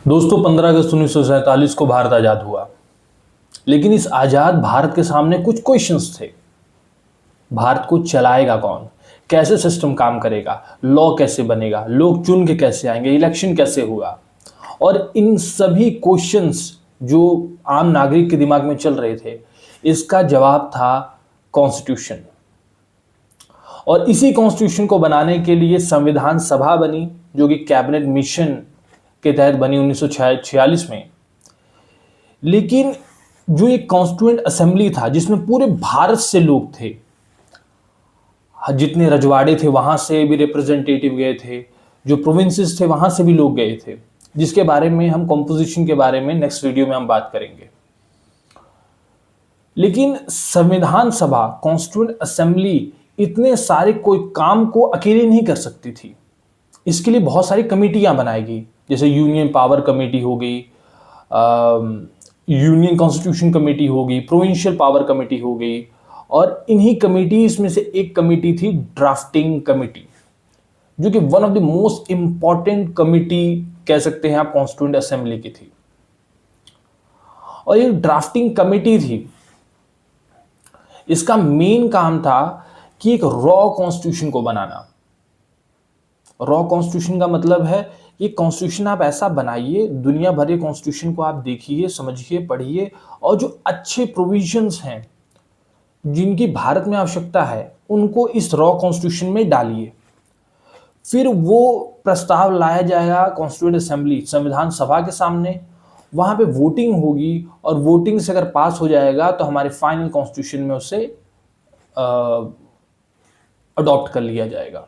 दोस्तों 15 अगस्त 1947 को भारत आज़ाद हुआ। लेकिन इस आज़ाद भारत के सामने कुछ क्वेश्चंस थे। भारत को चलाएगा कौन, कैसे सिस्टम काम करेगा, लॉ कैसे बनेगा, लोग चुन के कैसे आएंगे, इलेक्शन कैसे होगा। और इन सभी क्वेश्चंस जो आम नागरिक के दिमाग में चल रहे थे, इसका जवाब था कॉन्स्टिट्यूशन। और इसी कॉन्स्टिट्यूशन को बनाने के लिए संविधान सभा बनी, जो कि कैबिनेट मिशन के तहत बनी 1946 में। लेकिन जो एक कॉन्स्टिट्यूएंट असेंबली था जिसमें पूरे भारत से लोग थे, जितने रजवाड़े थे वहां से भी रिप्रेजेंटेटिव गए थे, जो प्रोविंसेस थे वहां से भी लोग गए थे, जिसके बारे में हम कॉम्पोजिशन के बारे में नेक्स्ट वीडियो में हम बात करेंगे। लेकिन संविधान सभा, कॉन्स्टिट्यूएंट असेंबली इतने सारे कोई काम को अकेले नहीं कर सकती थी। इसके लिए बहुत सारी कमेटियां बनाएगी, जैसे यूनियन पावर कमेटी हो गई, यूनियन कॉन्स्टिट्यूशन कमेटी होगी, प्रोविंशियल पावर कमेटी हो गई। और इन्हीं कमेटीज में से एक कमेटी थी ड्राफ्टिंग कमेटी, जो कि one of the most important committee कह सकते हैं आप कॉन्स्टिट्यूएंट असेंबली की थी। और ये ड्राफ्टिंग कमेटी थी, इसका मेन काम था कि एक रॉ कॉन्स्टिट्यूशन को बनाना। रॉ कॉन्स्टिट्यूशन का मतलब है कि कॉन्स्टिट्यूशन आप ऐसा बनाइए, दुनिया भर के कॉन्स्टिट्यूशन को आप देखिए, समझिए, पढ़िए, और जो अच्छे प्रोविजंस हैं जिनकी भारत में आवश्यकता है उनको इस रॉ कॉन्स्टिट्यूशन में डालिए। फिर वो प्रस्ताव लाया जाएगा कॉन्स्टिट्यूएंट असेंबली, संविधान सभा के सामने। वहां पे वोटिंग होगी और वोटिंग से अगर पास हो जाएगा तो हमारे फाइनल कॉन्स्टिट्यूशन में उसे अडॉप्ट कर लिया जाएगा।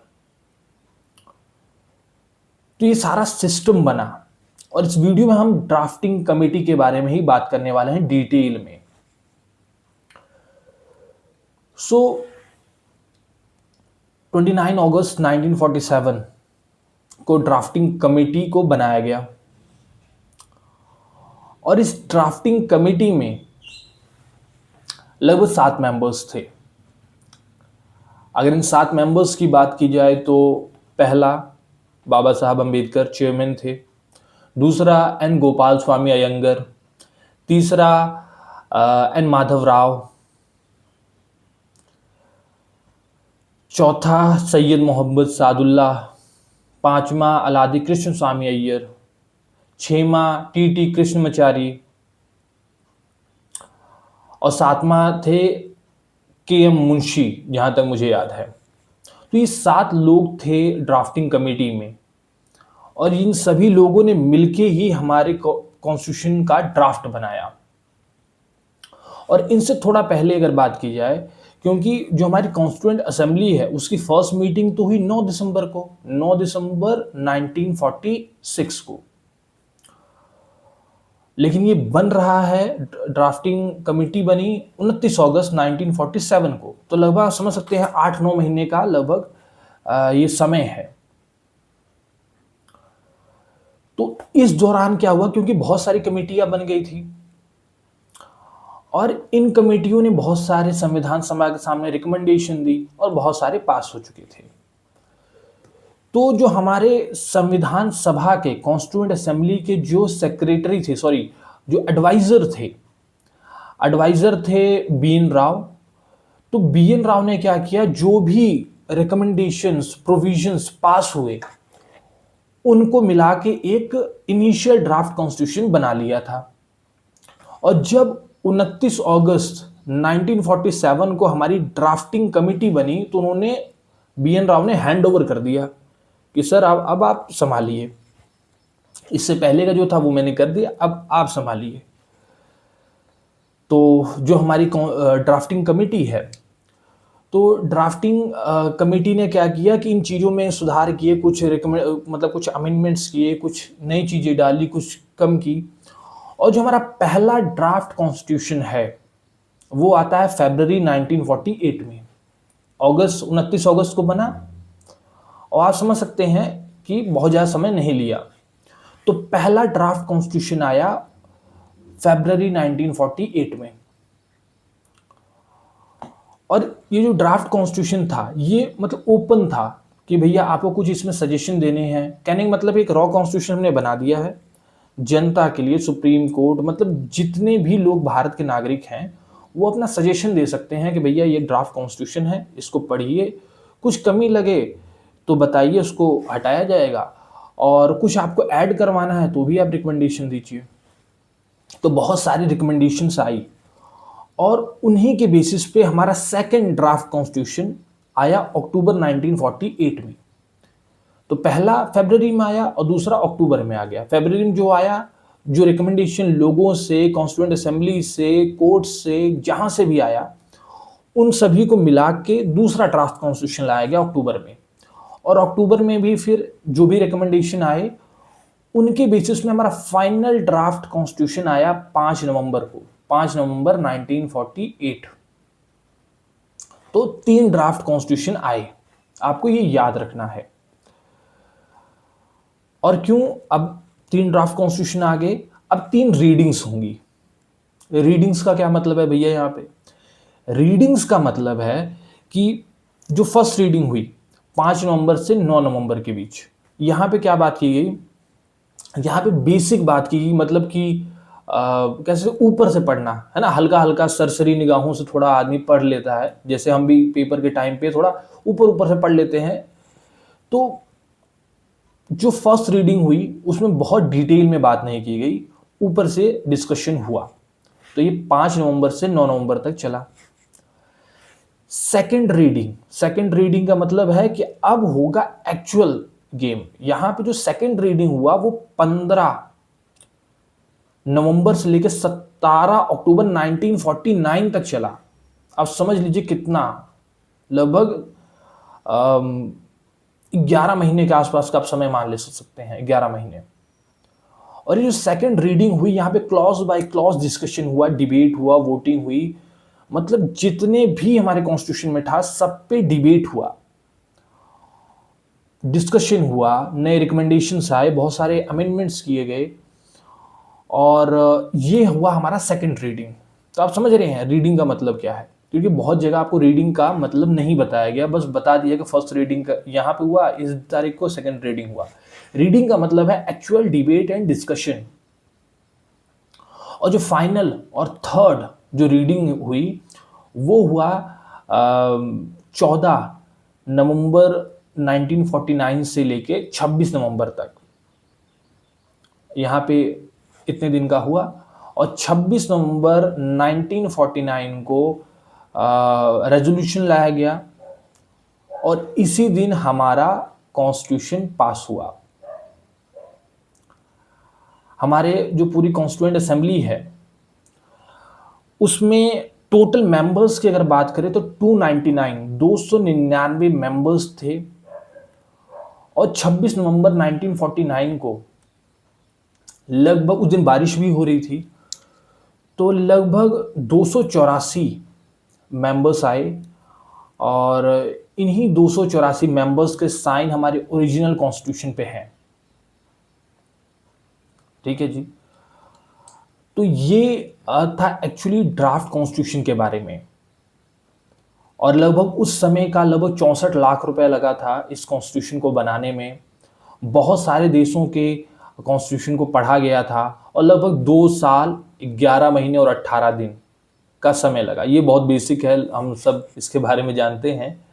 तो ये सारा सिस्टम बना, और इस वीडियो में हम ड्राफ्टिंग कमेटी के बारे में ही बात करने वाले हैं डिटेल में। सो 29 अगस्त 1947 को ड्राफ्टिंग कमेटी को बनाया गया, और इस ड्राफ्टिंग कमेटी में लगभग 7 मेंबर्स थे। अगर इन 7 मेंबर्स की बात की जाए तो पहला बाबा साहब अंबेडकर चेयरमैन थे, दूसरा एन गोपाल स्वामी अयंगर, तीसरा एन माधव राव, चौथा सैयद मोहम्मद सादुल्लाह, पांचवा अलादी कृष्ण स्वामी अय्यर, छठवां टी कृष्णमाचारी, और 7वां थे के.एम. मुंशी, जहां तक मुझे याद है। तो ये 7 लोग थे ड्राफ्टिंग कमेटी में, और इन सभी लोगों ने मिलके ही हमारे कॉन्स्टिट्यूशन का ड्राफ्ट बनाया। और इनसे थोड़ा पहले अगर बात की जाए, क्योंकि जो हमारी कॉन्स्टिट्यूएंट असेंबली है उसकी फर्स्ट मीटिंग तो हुई 9 दिसंबर को, 9 दिसंबर 1946 को। लेकिन ये बन रहा है, ड्राफ्टिंग कमेटी बनी 29 अगस्त 1947 को। तो लगभग समझ सकते हैं 8-9 महीने का लगभग ये समय है। तो इस दौरान क्या हुआ, क्योंकि बहुत सारी कमेटियां बन गई थी और इन कमेटियों ने बहुत सारे संविधान सभा के सामने रिकमेंडेशन दी और बहुत सारे पास हो चुके थे। तो जो हमारे संविधान सभा के, कॉन्स्टिट्यूएंट असेंबली के जो सेक्रेटरी थे, जो एडवाइजर थे बी.एन. राव। तो बी.एन. राव ने क्या किया, जो भी रिकमेंडेशंस, प्रोविजंस पास हुए उनको मिला के एक इनिशियल ड्राफ्ट कॉन्स्टिट्यूशन बना लिया था। और जब 29 अगस्त 1947 को हमारी ड्राफ्टिंग कमेटी बनी, तो उन्होंने, बी.एन. राव ने हैंड ओवर कर दिया कि सर अब आप संभालिए। इससे पहले का जो था वो मैंने कर दिया, अब आप संभालिए। तो जो हमारी ड्राफ्टिंग कमेटी है, तो ड्राफ्टिंग कमेटी ने क्या किया कि इन चीज़ों में सुधार किए, कुछ कुछ अमेंडमेंट्स किए, कुछ नई चीज़ें डाली, कुछ कम की। और जो हमारा पहला ड्राफ्ट कॉन्स्टिट्यूशन है वो आता है फरवरी 1948 में। 29 अगस्त को बना, और आप समझ सकते हैं कि बहुत ज़्यादा समय नहीं लिया। तो पहला ड्राफ्ट कॉन्स्टिट्यूशन आया फरवरी 1948 में। और ये जो ड्राफ्ट कॉन्स्टिट्यूशन था ये मतलब ओपन था कि भैया आपको कुछ इसमें सजेशन देने हैं। कहने का मतलब एक रॉ कॉन्स्टिट्यूशन हमने बना दिया है, जनता के लिए सुप्रीम कोर्ट, मतलब जितने भी लोग भारत के नागरिक हैं वो अपना सजेशन दे सकते हैं कि भैया ये ड्राफ्ट कॉन्स्टिट्यूशन है, इसको पढ़िए, कुछ कमी लगे तो बताइए, उसको हटाया जाएगा, और कुछ आपको ऐड करवाना है तो भी आप रिकमेंडेशन दीजिए। तो बहुत सारी रिकमेंडेशंस आई और उन्हीं के बेसिस पे हमारा सेकंड ड्राफ्ट कॉन्स्टिट्यूशन आया अक्टूबर 1948 में। तो पहला फरवरी में आया और दूसरा अक्टूबर में आ गया। फरवरी में जो आया, जो रिकमेंडेशन लोगों से, कॉन्स्टिट्यूएंट असेंबली से, कोर्ट से, जहां से भी आया, उन सभी को मिला के दूसरा ड्राफ्ट कॉन्स्टिट्यूशन लाया गया अक्टूबर में। और अक्टूबर में भी फिर जो भी रिकमेंडेशन आए उनके बेसिस में हमारा फाइनल ड्राफ्ट कॉन्स्टिट्यूशन आया 5 नवंबर को, 5 नवंबर 1948। तो 3 ड्राफ्ट कॉन्स्टिट्यूशन आए, आपको ये याद रखना है। और क्यों अब 3 ड्राफ्ट कॉन्स्टिट्यूशन आ गए? अब 3 रीडिंग्स होंगी। रीडिंग्स का क्या मतलब है भैया? यहाँ पे रीडिंग्स का मतलब है कि जो फर्स्ट रीडिंग हुई 5 नवंबर से 9 नवंबर के बीच, यहाँ पे क्या बात की गई? यहाँ पे बेसिक बात की गई, मतलब कि कैसे ऊपर से पढ़ना है ना, हल्का हल्का सरसरी निगाहों से थोड़ा आदमी पढ़ लेता है, जैसे हम भी पेपर के टाइम पे थोड़ा ऊपर ऊपर से पढ़ लेते हैं। तो जो फर्स्ट रीडिंग हुई उसमें बहुत डिटेल में बात नहीं की गई, ऊपर से डिस्कशन हुआ। तो ये 5 नवंबर से 9 नवंबर तक चला। सेकंड रीडिंग का मतलब है कि अब होगा एक्चुअल गेम। यहां पे जो सेकंड रीडिंग हुआ वो 15 नवंबर से लेकर 17 अक्टूबर 1949 तक चला। अब समझ लीजिए कितना, लगभग 11 महीने के आसपास का आप समय मान ले सकते हैं, 11 महीने। और ये जो सेकंड रीडिंग हुई, यहाँ पे क्लॉज बाय क्लॉज डिस्कशन हुआ, डिबेट हुआ, वोटिंग हुई, मतलब जितने भी हमारे कॉन्स्टिट्यूशन में था सब पे डिबेट हुआ, डिस्कशन हुआ, नए रिकमेंडेशंस आए, बहुत सारे अमेंडमेंट्स किए गए, और ये हुआ हमारा सेकंड रीडिंग। तो आप समझ रहे हैं रीडिंग का मतलब क्या है, क्योंकि बहुत जगह आपको रीडिंग का मतलब नहीं बताया गया, बस बता दिया कि फर्स्ट रीडिंग का यहाँ पे हुआ, इस तारीख को सेकंड रीडिंग हुआ। रीडिंग का मतलब है एक्चुअल डिबेट एंड डिस्कशन। और जो फाइनल और थर्ड जो रीडिंग हुई वो हुआ 14 नवंबर 1949 से लेके 26 नवंबर तक, यहाँ पे इतने दिन का हुआ। और 26 नवंबर 1949 को रेजोल्यूशन लाया गया और इसी दिन हमारा कॉन्स्टिट्यूशन पास हुआ। हमारे जो पूरी कॉन्स्टिट्यूएंट असेंबली है उसमें टोटल मेंबर्स की अगर बात करें तो 299 मेंबर्स थे। और 26 नवंबर 1949 को लगभग, उस दिन बारिश भी हो रही थी, तो लगभग 284 मेंबर्स आए और इन्हीं 284 मेंबर्स के साइन हमारे ओरिजिनल कॉन्स्टिट्यूशन पे हैं। ठीक है जी। तो ये था एक्चुअली ड्राफ्ट कॉन्स्टिट्यूशन के बारे में। और लगभग उस समय का लगभग 64 लाख रुपए लगा था इस कॉन्स्टिट्यूशन को बनाने में। बहुत सारे देशों के कॉन्स्टिट्यूशन को पढ़ा गया था और लगभग 2 साल 11 महीने और 18 दिन का समय लगा। ये बहुत बेसिक है, हम सब इसके बारे में जानते हैं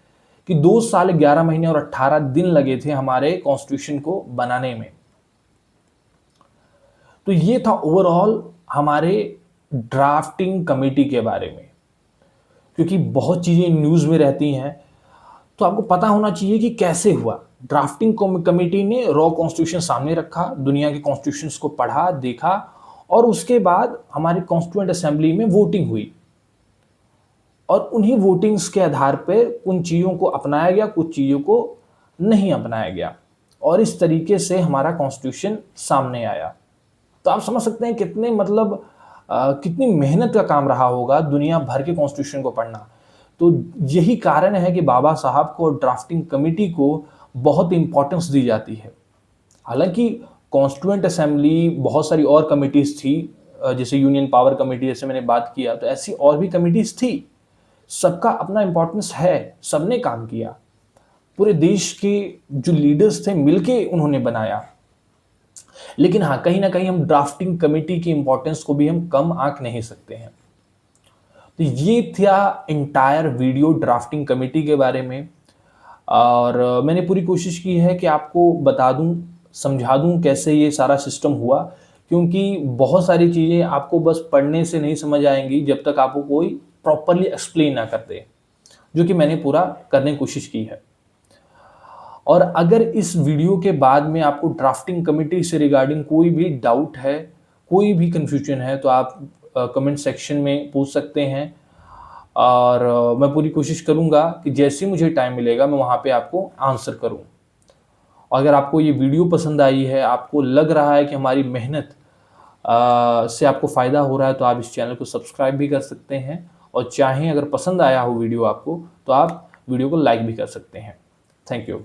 कि 2 साल 11 महीने और 18 दिन लगे थे हमारे कॉन्स्टिट्यूशन को बनाने में। तो ये था ओवरऑल हमारे ड्राफ्टिंग कमेटी के बारे में। क्योंकि बहुत चीज़ें न्यूज़ में रहती हैं तो आपको पता होना चाहिए कि कैसे हुआ। ड्राफ्टिंग कमेटी ने रॉ कॉन्स्टिट्यूशन सामने रखा, दुनिया के कॉन्स्टिट्यूशंस को पढ़ा, देखा, और उसके बाद हमारी कॉन्स्टिट्यूएंट असेंबली में वोटिंग हुई और उन्हीं वोटिंग्स के आधार पर उन चीज़ों को अपनाया गया, कुछ चीज़ों को नहीं अपनाया गया, और इस तरीके से हमारा कॉन्स्टिट्यूशन सामने आया। तो आप समझ सकते हैं कितने मतलब कितनी मेहनत का काम रहा होगा दुनिया भर के कॉन्स्टिट्यूशन को पढ़ना। तो यही कारण है कि बाबा साहब को, ड्राफ्टिंग कमेटी को बहुत इंपॉर्टेंस दी जाती है। हालांकि कॉन्स्टिट्यूएंट असेंबली बहुत सारी और कमिटीज़ थी, जैसे यूनियन पावर कमेटी, जैसे मैंने बात किया, तो ऐसी और भी कमिटीज़ थी। सबका अपना इंपॉर्टेंस है, सबने काम किया, पूरे देश के जो लीडर्स थे मिलके उन्होंने बनाया। लेकिन हाँ, कहीं ना कहीं हम ड्राफ्टिंग कमेटी की इंपॉर्टेंस को भी हम कम आंक नहीं सकते हैं। तो ये था इंटायर वीडियो ड्राफ्टिंग कमेटी के बारे में। और मैंने पूरी कोशिश की है कि आपको बता दूं, समझा दूं कैसे ये सारा सिस्टम हुआ, क्योंकि बहुत सारी चीज़ें आपको बस पढ़ने से नहीं समझ आएंगी जब तक आपको कोई प्रॉपरली एक्सप्लेन ना कर दे, जो कि मैंने पूरा करने की कोशिश की है। और अगर इस वीडियो के बाद में आपको ड्राफ्टिंग कमेटी से रिगार्डिंग कोई भी डाउट है, कोई भी कन्फ्यूजन है, तो आप कमेंट सेक्शन में पूछ सकते हैं। और मैं पूरी कोशिश करूंगा कि जैसे ही मुझे टाइम मिलेगा मैं वहाँ पे आपको आंसर करूं। अगर आपको ये वीडियो पसंद आई है, आपको लग रहा है कि हमारी मेहनत से आपको फ़ायदा हो रहा है, तो आप इस चैनल को सब्सक्राइब भी कर सकते हैं। और चाहें अगर पसंद आया हो वीडियो आपको, तो आप वीडियो को लाइक भी कर सकते हैं। Thank you.